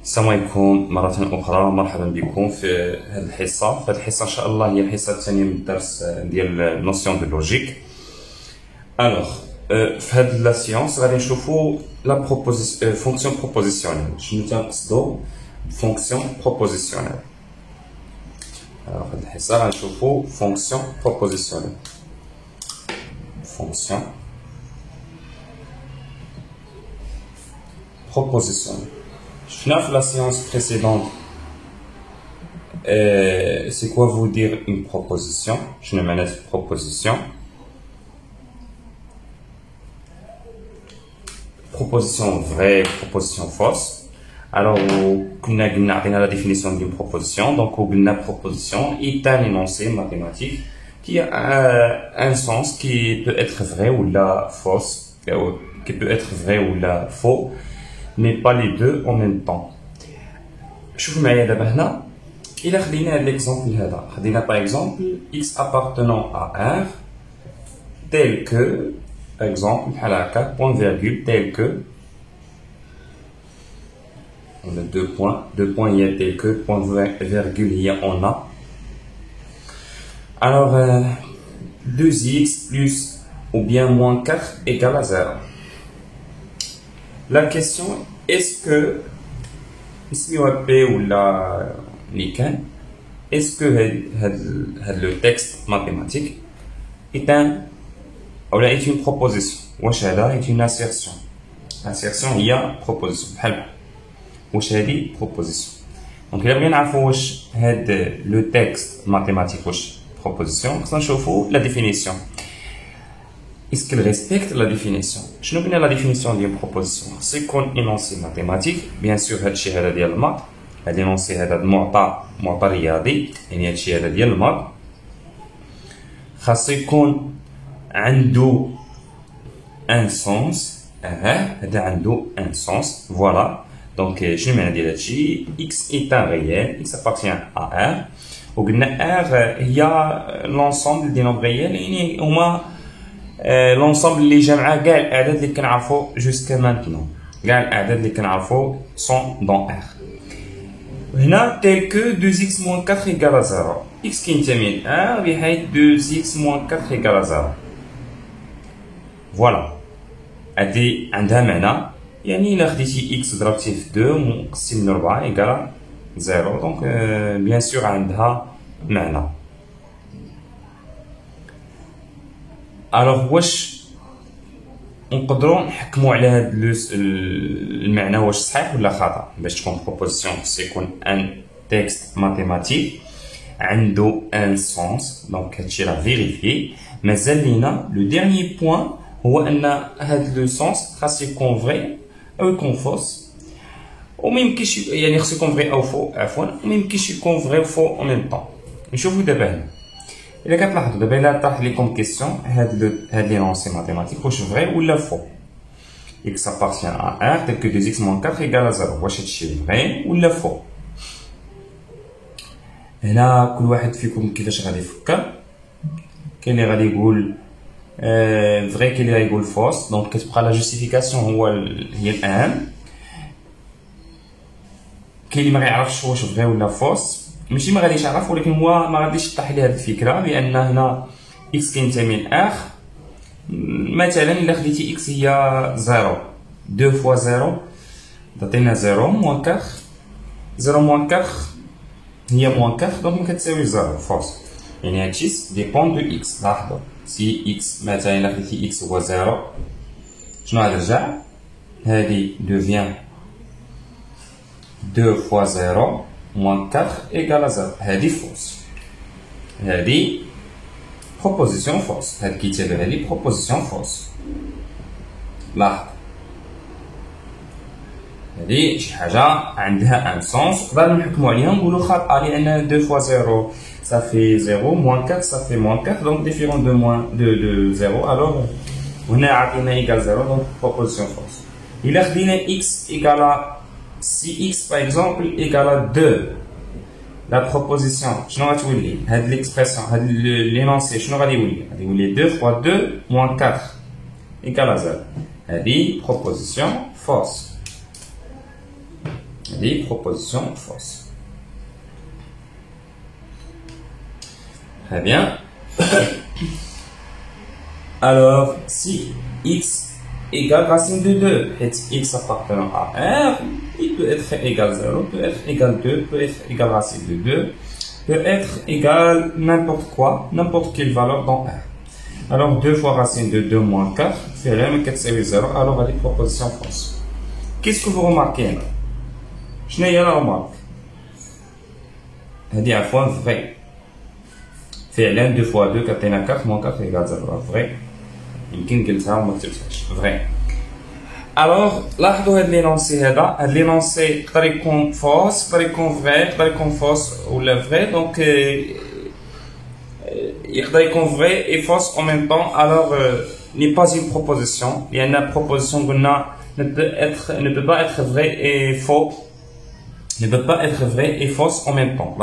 السلام عليكم مرة أخرى، مرحبا بكم في هذه الحصة. في هذه الحصة إن شاء الله هي الحصة الثانية من الدرس ديال نوسيون دو لوجيك. ألوغ في هذه لا سيونس غادي نشوفوا لا فونكسيون بروبوزيسيونيل. شنو تنقصدو بفونكسيون بروبوزيسيونيل؟ ألوغ في هذه الحصة غنشوفوا فونكسيون بروبوزيسيونيل. فونكسيون proposition. Dans la séance précédente, c'est quoi vous dire une proposition? Je ne mets proposition. Proposition vraie, proposition fausse. Alors, on a la définition d'une proposition. Donc, on a une proposition est un énoncé mathématique qui a un sens qui peut être vrai ou la fausse, qui peut être vrai ou la faux, mais pas les deux en même temps. شوفوا معايا دابا هنا إلا خدينا هاد l'exemple هذا، خدينا par exemple x appartenant à R tel que par exemple بحال هكا point virgule tel que on a deux points il y a tel que point virgule il y a on a. Alors 2x plus ou bien moins 4 égale à 0. La question est-ce que est-ce que le texte mathématique est est une proposition? Wesh hada est une assertion. Assertion il y a proposition. Wesh hadi proposition. Donc il bien نعرفوا واش هاد le texte mathématique واش proposition. خصنا نشوفوا la définition. Est-ce qu'elle respecte la définition? Je ne connais la définition d'une proposition. C'est qu'on énoncé mathématique. Bien sûr, هادشي هذا ديال الماط. هاد énoncé هذا معطى رياضي. يعني هادشي هذا ديال الماط. خاص يكون عنده un sens. هذا عنده un sens. Voilà. Donc, شنو معنى ديال هادشي؟ X est un réel. X appartient à R. وقلنا R هي l'ensemble des nombres réels. يعني هما l'ensemble اللي جمع كاع الاعداد اللي كنعرفوا jusqu'à maintenant. كاع الاعداد اللي كنعرفوا sont dans R. هنا tel que 2x moins 4 égale à 0. x كينتمي ل R بحيث 2x moins 4 égale à 0. فوالا هادي عندها معنى، يعني الا خديتي x ضربتيه في 2 مقسم ل 4 égale 0. دونك بيان سور عندها معنى. Alors واش نقدروا نحكموا على هذا المعنى واش صحيح ولا خطا؟ باش تكون بروبوزيسيون خص يكون ان تكست ماتيماتيك عنده ان سونس. دونك هادشي راه فيريفي. مازال لينا لو ديرني بوين هو ان هاد لو سونس خاص يكون فري او يكون فوس، وما يمكنش يعني خص يكون فري او فو عفوا، وما يمكنش يكون فري وفو اون ميم طون. نشوفوا دابا هنا إلا كتلاحظوا دابا إلا طرح لكم كيسيون هاد لينونسي ماتيماتيك واش فري ولا فو؟ x appartient à R tel que 2x moins 4 égale à 0. واش هادشي فري ولا فو؟ هنا كل واحد فيكم كيفاش غادي يفكر. كاين اللي غادي يقول فري، كاين اللي غادي يقول فوس. دونك كتبقى لا جوستيفيكاسيون هي الأهم. كاين اللي ما غيعرفش واش فري ولا فوس، ماشي ما غاديش يعرف ولكن هو ما غاديش يطيح ليه هذه الفكره، لان هنا x كينتمي ل R. مثلا الا خديتي x هي 0 2 فوا 0 تعطينا 0 موان 4. 0 موان 4 هي موان 4 دونك ما كتساويش 0 فوس. يعني هادشي ديبون دو x. لاحظوا سي x مثلا الا خديتي x هو 0 شنو غترجع؟ هادي دوفيان 2 فوا 0 moins 4 égale à 0. هذه فوس. هذه proposition fausse. هذه كيتابع لي proposition fausse. لاحظ هذه شي حاجة عندها ان سونس نقدر نحكمو عليها نقولو خاطئة، لأن 2 fois 0 ça fait 0 moins 4 ça fait moins 4 donc différent de 0. alors هنا عطينا égale 0 donc proposition fausse. إلا خدينا x égale si x par exemple égale à 2, la proposition شنو غتولي؟ هاد l'expression هاد l'énoncé شنو غادي يولي؟ غادي يولي 2 fois 2 moins 4 égale à 0. هادي proposition fausse. des propositions fausses. Très bien. Alors, si x égale racine de 2, et x appartenant à R, il peut être égal 0, peut être égal 2, peut être égal racine de 2, peut être égal n'importe quoi, n'importe quelle valeur dans R. Alors, 2 fois racine de 2 moins 4, c'est la même que 0, alors elle est proposition fausse. Qu'est-ce que vous remarquez là? Je n'ai rien à remarquer. Elle dit à fois vrai. فعلا 2 fois 2 كتعطينا 4 moins 4 égale 0 vrai. يمكن قلتها وما كتبتهاش vrai. Alors لاحظوا هاد لينونسي هذا لينونسي يقدر يكون فوس يقدر يكون vrai يقدر يكون فوس ولا vrai donc يقدر يكون vrai et fausse en même temps alors n'est pas une proposition. Il y a une proposition قلنا ne peut pas être vrai et faux. Ne peut pas être vrai et fausse en même temps.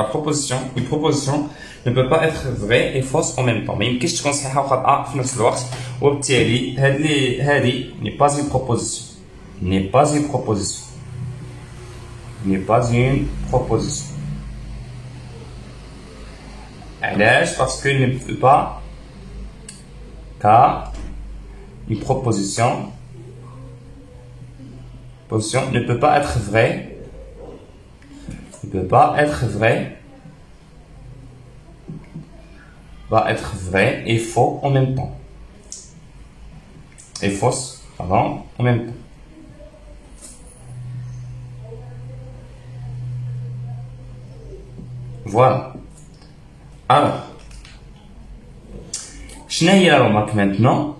Une proposition ne peut pas être vrai et fausse en même temps. Mais يمكنش تكون صحيحة وخاطئة في نفس الوقت وبالتالي هذه n'est pas une proposition. N'est pas une proposition. N'est pas une proposition. علاش؟ parce que ne peut pas car une proposition ne peut pas être vraie. Ne peut pas être vrai, va être vrai et faux en même temps. Et fausse, pardon, en même temps. Voilà. Alors, شنو هي la remarque maintenant?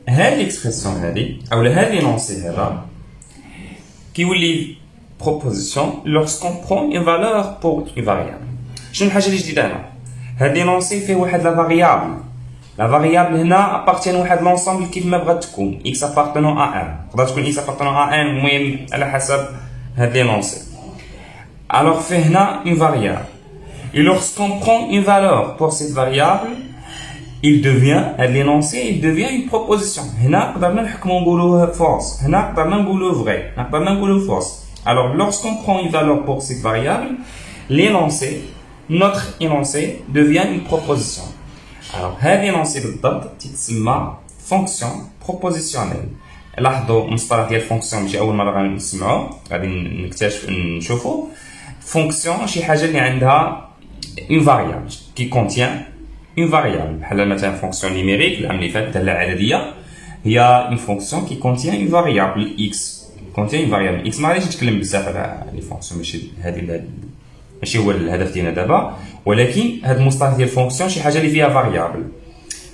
هذه l'expression هذه أو هذه l'énoncé هذا كيولي proposition lorsqu'on prend une valeur pour une variable. شنو الحاجه اللي جديده هنا؟ هاد لينونسي فيه واحد لا فاريابل. لا فاريابل هنا ابارتين واحد لونسومبل كيف ما بغات تكون x appartenant à n. تقدر تكون x appartenant à n المهم على حسب هاد لينونسي. alors فيه هنا une variable. Et lorsqu'on prend une valeur pour cette variable, il devient هاد لينونسي il devient une proposition. هنا قدرنا نحكمو نقولوه false. هنا قدرنا نقولوه vrai. هنا قدرنا نقولوه false. Alors, lorsqu'on prend une valeur pour cette variable, notre énoncé devient une proposition. Alors, هذا l'énoncé بالضبط تتسمى fonction propositionnelle. لاحظوا مصطلح ديال fonction ماشي أول مرة غادي نسمعوه، غادي نشوفوا. fonction شي حاجة اللي عندها une variable qui contient une variable. بحال مثلا fonction numérique العام اللي فات الدالة العددية هي une fonction qui contient une variable x. contient une variable x. ما غاديش نتكلم بزاف على لي فونكسيون ماشي هو الهدف ديالنا دابا ولكن هذا المصطلح ديال فونكسيون شي حاجه اللي فيها فاريابل.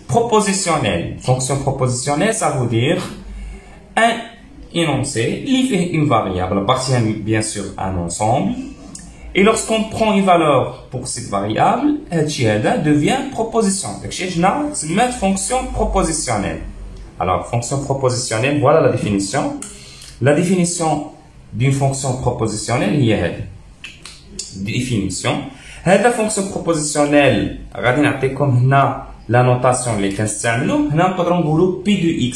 propositionnel fonction propositionnelle ça veut dire un énoncé qui fait une variable appartient bien sûr à un ensemble et lorsqu'on prend une valeur pour cette variable هادشي هذا devient proposition. داكشي هنا سمات fonction propositionnelle. alors fonction propositionnelle voilà la définition. La définition d'une fonction propositionnelle هي هذه. définition. هذا fonction propositionnelle غادي نعطيكم هنا la notation اللي كنستعملو. هنا نقدروا نقولوا p de x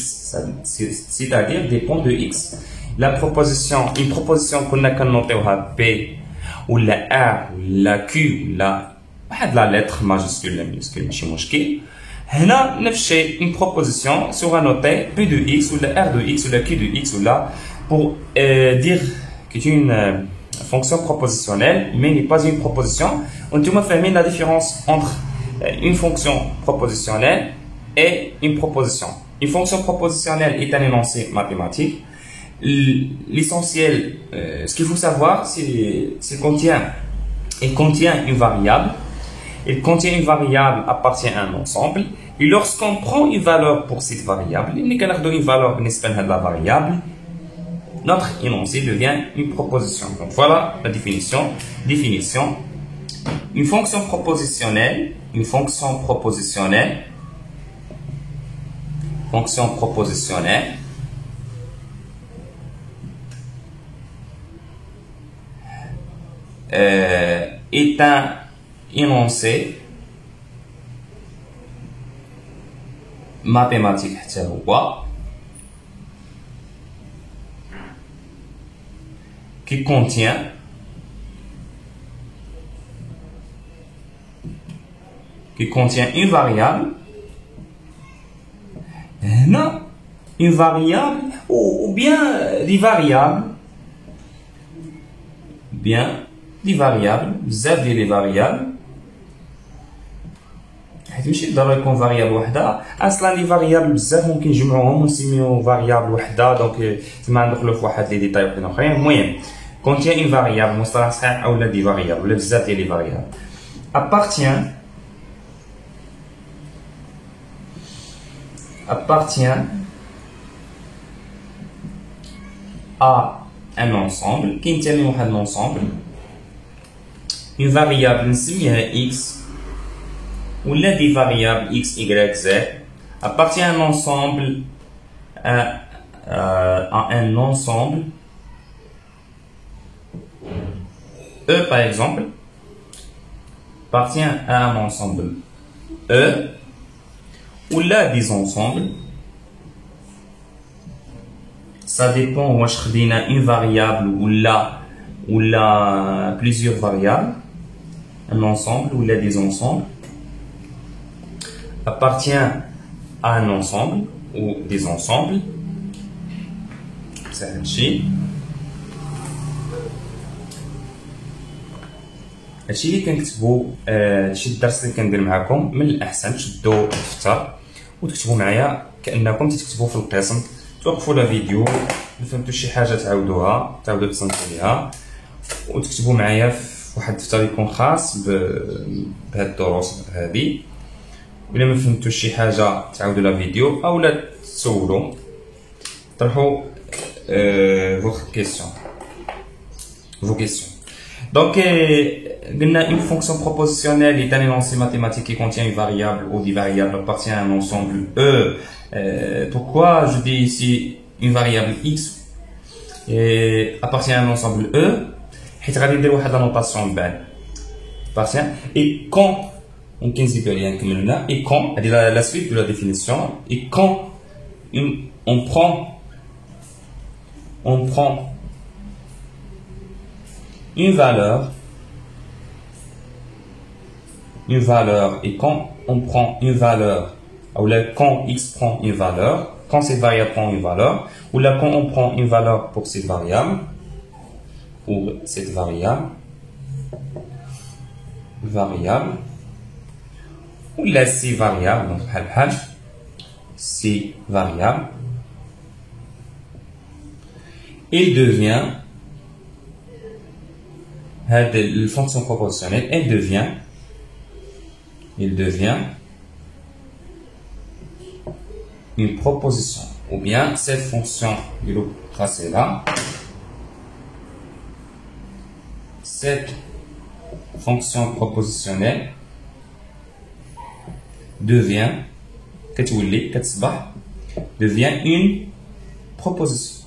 c'est-à-dire dépend de x. La proposition une proposition كنا كنوطيوها p ولا a ولا q ولا واحد لا lettre majuscule ولا minuscule ماشي مشكل. هنا نفس الشيء une proposition sera notée p de x ولا r de x ولا q de x ولا pour dire que c'est une fonction propositionnelle mais n'est pas une proposition. On doit faire la différence entre une fonction propositionnelle et une proposition. Une fonction propositionnelle est un énoncé mathématique. L'essentiel, ce qu'il faut savoir, c'est qu'il contient une variable. Il contient une variable appartient à un ensemble. Et lorsqu'on prend une valeur pour cette variable, il n'est qu'à une valeur de la variable. Notre énoncé devient une proposition. Donc voilà la définition. Une fonction propositionnelle est un énoncé mathématique حتى هو qui contient une variable, non, une variable ou bien des variables, بزاف ديال لي فاريابل، حيت ماشي ضروري يكون فاريابل وحده، اصلا لي فاريابل بزاف ممكن نجمعوهم ونسميو فاريابل وحده، دونك تما ندخلو في واحد لي ديتاي وحدين اخرين. المهم contient une variable مصطلح صحيح اولا دي فاريابل ولا بزاف ديال لي فاريابل appartient à un ensemble qui contient un ensemble, une variable نسميها x ولا des variables x, y, z appartient à un ensemble à un ensemble E par exemple appartient à un ensemble E ou là des ensembles, ça dépend واش خدينا une variable ou là plusieurs variables, un ensemble ou là des ensembles appartient à un ensemble ou des ensembles, c'est هادشي اللي كنكتبوا. هادشي الدرس اللي كندير معكم، من الاحسن تشدوا الدفتر وتكتبوا معايا كانكم تكتبوا في القسم، توقفوا لا فيديو، فهمتوا شي حاجه تعاودوا تصنتوا ليها وتكتبوا معايا في واحد الدفتر يكون خاص بهاد الدروس هذه. الا ما فهمتوش شي حاجه تعاودوا لا فيديو اولا تسولوا طرحوا vos questions. Donc, une fonction propositionnelle est un énoncé mathématique qui contient une variable ou des variables appartient à un ensemble E. Pourquoi je dis ici une variable x appartient à un ensemble E? حيت غادي ندير واحد لا نوطاسيون بعد appartient et quand ممكن نزيدو عليها نكملو هنا et quand هادي la suite de la définition et quand on prend une valeur et quand on prend une valeur ou là quand x prend une valeur, quand cette variable prend une valeur ou là quand on prend une valeur pour cette variable ou là ces variables donc ces variables il devient la fonction proportionnelle, elle devient une proposition, ou bien cette fonction tracée là, cette fonction propositionnelle devient une proposition.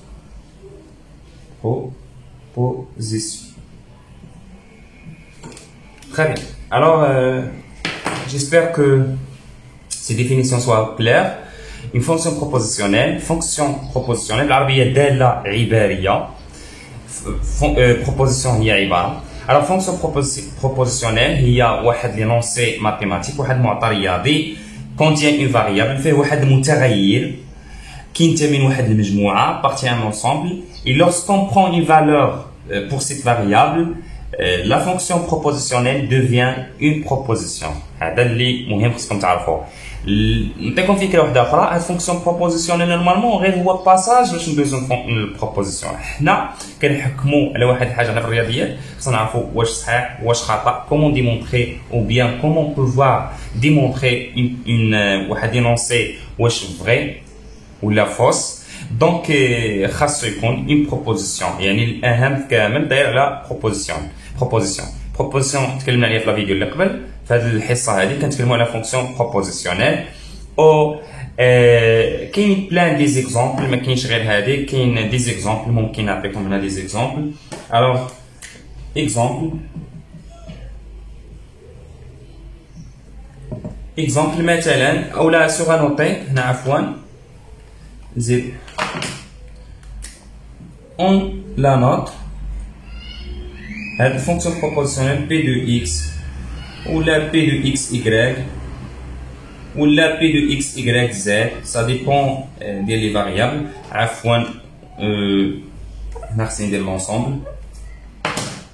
Très bien. Alors, j'espère que ces définitions soient claires. Une fonction propositionnelle, العربية دالة عبارية. Proposition هي عبارة. Alors, fonction propositionnelle هي واحد l'énoncé mathématique, واحد معطى رياضي contient une variable, فيه واحد متغير كينتمي من واحد المجموعة appartient à un ensemble et lorsqu'on prend une valeur pour cette variable la fonction propositionnelle devient une proposition. هذا اللي مهم خصكم تعرفوه. نعطيكم فكره واحده اخرى، هاد فونكسيون بروبوزيسيونيل نورمالمون غير هو باساج باش ندوزو البروبوزيسيون. حنا كنحكموا على واحد الحاجه في الرياضيات خصنا نعرفوا واش صحيح واش خطا، كومون ديمونطري او بيان كومون بوفوار ديمونطري واحد énoncé واش فري ولا فوس. دونك خاصو يكون اون بروبوزيسيون، يعني الاهم كامل داير على بروبوزيسيون تكلمنا عليها في الفيديو اللي قبل. في هذه الحصه هذه كنتكلموا على فونكسيون بروبوزيسيونيل او كاين بلان دي زيكزامبل، ما كاينش غير هذه، كاين دي زيكزامبل ممكن نعطيكم هنا دي زيكزامبل. الوغ اكزامبل مثلا اولا سوغ نوتي هنا عفوا زيد اون لا نوت هاد الفونكسيون بروبوزيسيونيل بي دو اكس ولا بي دو اكس y ولا بي دو اكس y z سا ديبون ديال لي فاريابل. عفوا هنا خصني ندير لونسومبل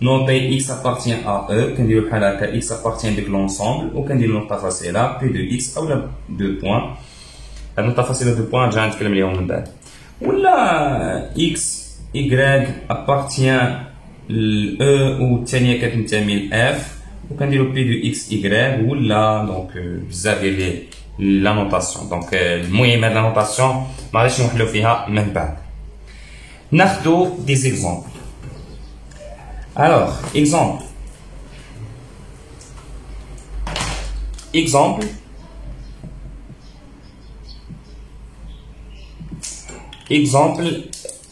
نوطي x appartient à e كنديرو بحال هكا x appartient ديك لونسومبل وكنديرو نقطة فاصلة بي دو x اولا دو بوان. هاد نقطة فاصلة دو بوان نرجع نتكلم عليهم من بعد. ولا x y appartient ل e والثانية كتنتمي ل f وكنديرو بي دو اكس y ولا دونك بزاف ديال لا نوطاسيون. دونك المهم هاد لا نوطاسيون ما غاديش نوحلو فيها من بعد. ناخدو دي زيكزامبل. Alors, exemple. Exemple,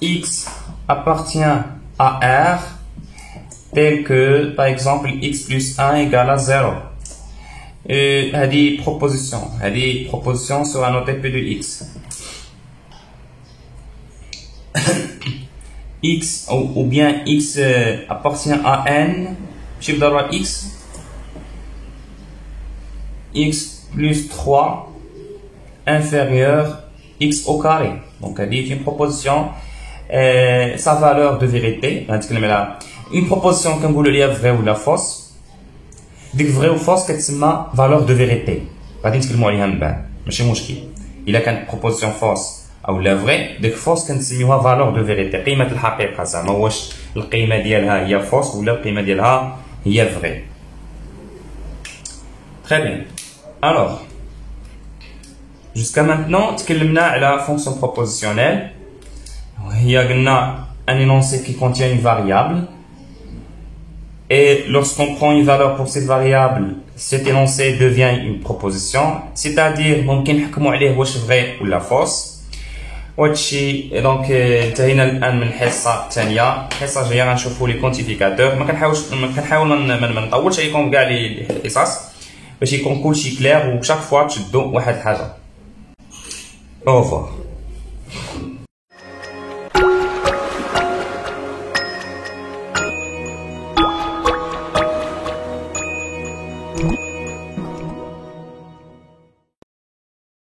x appartient à R tel que, par exemple, x plus 1 égale à 0. هذه proposition sera notée P de x. x ou bien x appartient à n, chiffre d'arrow x plus 3 inférieur x au carré. Donc, elle dit une proposition, sa valeur de vérité, une proposition comme vous le dites vraie ou la fausse. ديك vrai ou fausse كتسمى valeur de vérité. غادي نتكلموا عليها من بعد ماشي مشكل. إلا كانت proposition fausse او لا فري ديك فوس كنسميوها فالور دو فيريتي قيمه الحقيقه زعما واش القيمه ديالها هي فوس ولا القيمه ديالها هي فري. تري بيان. الوغ جوسكا مانتنون تكلمنا على فونكسيون بروبوزيسيونيل وهي قلنا ان énoncé qui contient une variable et lorsqu'on prend une valeur pour cette variable cet énoncé devient une proposition, c'est-à-dire ممكن نحكموا عليه واش فري ولا فوس. وهادشي دونك انتهينا الان من الحصه الثانيه. الحصه الجايه غنشوفوا لي كونتيفيكاتور. ما كنحاول ما نطولش عليكم كاع لي الحصص باش يكون كلشي كلير وشاك فوا تشدوا واحد الحاجه. اوفر.